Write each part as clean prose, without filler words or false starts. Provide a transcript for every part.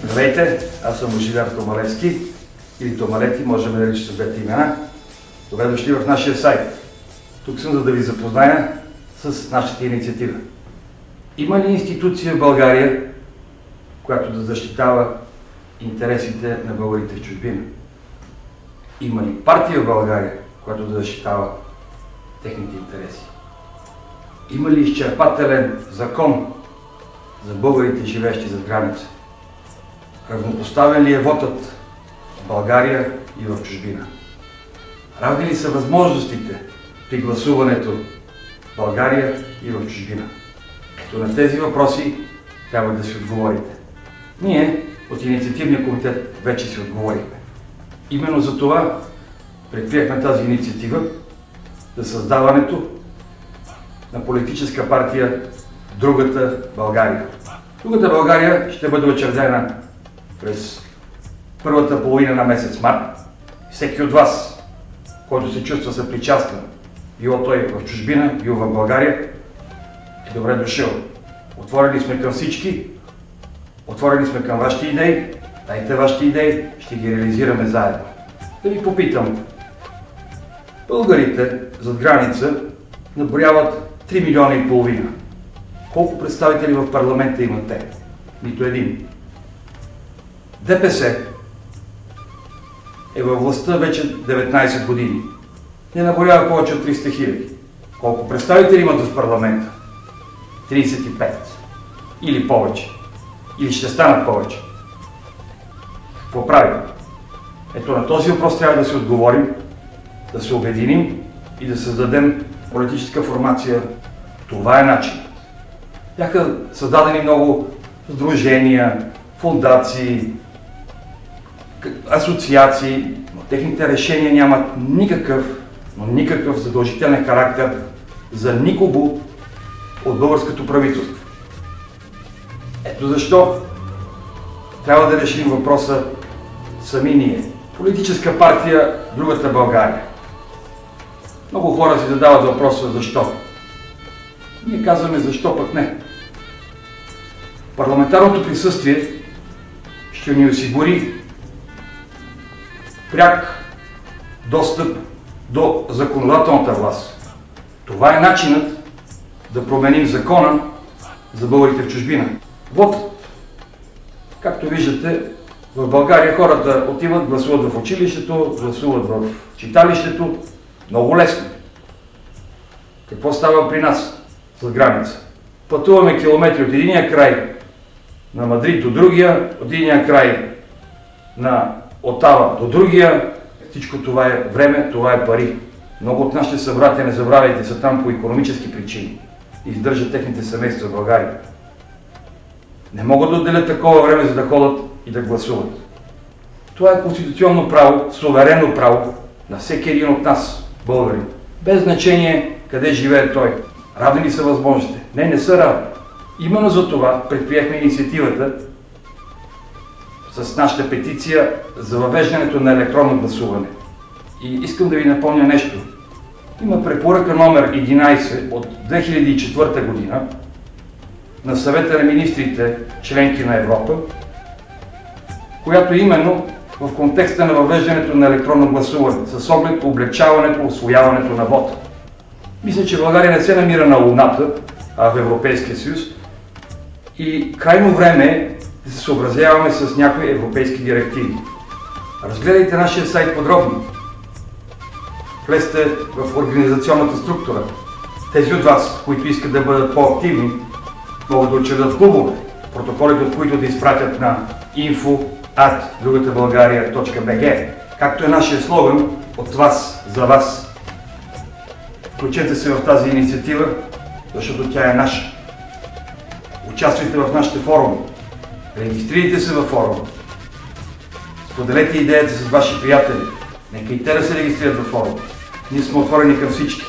Здравейте, аз съм Божидар Томалевски или Томалети, може да ме наричате с двете имена. Добре дошли в нашия сайт. Тук съм, за да ви запозная с нашата инициатива. Има ли институция в България, която да защитава интересите на българите в чужбина? Има ли партия в България, която да защитава техните интереси? Има ли изчерпателен закон за българите, живеещи зад граница? Равнопоставен ли е вотът в България и в чужбина? Равни ли са възможностите при гласуването в България и в чужбина? Ето на тези въпроси трябва да си отговорите. Ние от Инициативния комитет вече си отговорихме. Именно за това предприехме тази инициатива за създаването на политическа партия Другата България. Другата България ще бъде учредена през първата половина на месец март. Всеки от вас, който се чувства съпричастен, било той в чужбина, било в България, е добре дошъл. Отворени сме към всички, отворени сме към вашите идеи, дайте вашите идеи, ще ги реализираме заедно. Да ви попитам, българите зад граница наброяват 3 милиона и половина. Колко представители в парламента имат те? Нито един. ДПС е във властта вече 19 години. Не наброява повече от 300 хиляди. Колко представители имат в парламента? 35. Или повече. Или ще станат повече. Какво правим? Ето на този въпрос трябва да се отговорим, да се обединим и да създадем политическа формация. Това е начин. Бяха създадени много сдружения, фондации, асоциации, но техните решения нямат никакъв задължителен характер за никого от българското правителство. Ето защо трябва да решим въпроса сами ние. Политическа партия Другата България. Много хора си задават въпроса защо. Ние казваме защо пък не. Парламентарното присъствие ще ни осигури пряк достъп до законодателната власт. Това е начинът да променим закона за българите в чужбина. Вот, както виждате, в България хората отиват, гласуват в училището, гласуват в читалището. Много лесно. Какво става при нас зад граница? Пътуваме километри от единия край на Мадрид до другия, от единия край на Отава до другия. Всичко това е време, това е пари. Много от нашите събратя, не забравяйте, са там по икономически причини и издържат техните семейства в България. Не могат да отделят такова време, за да ходят и да гласуват. Това е конституционно право, суверенно право на всеки един от нас, българи. Без значение къде живее той. Равни ли са възможностите? Не са равни. Именно за това предприехме инициативата с нашата петиция за въвеждането на електронно гласуване. И искам да ви напомня нещо. Има препоръка номер 11 от 2004 година на Съвета на министрите, членки на Европа, която именно в контекста на въвеждането на електронно гласуване, с оглед облекчаването, усвояването на вота. Мисля, че България не се намира на Луната, а в Европейския съюз и крайно време е да се съобразяваме с някои европейски директиви. Разгледайте нашия сайт подробно. Влезте в организационната структура. Тези от вас, които искат да бъдат по-активни, могат да учредят клубове, протоколите от които да изпратят на info@drugatabulgaria.bg, както е нашия слоган от вас за вас. Включете се в тази инициатива, защото тя е наша. Участвайте в нашите форуми. Регистрирайте се във форума. Споделете идеята с ваши приятели. Нека и те да се регистрират във форума. Ние сме отворени към всички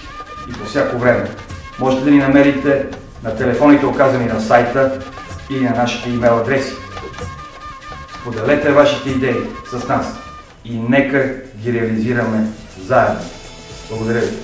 и по всяко време. Можете да ни намерите на телефоните, оказани на сайта или на нашите имейл адреси. Споделете вашите идеи с нас и нека ги реализираме заедно. Благодаря ви.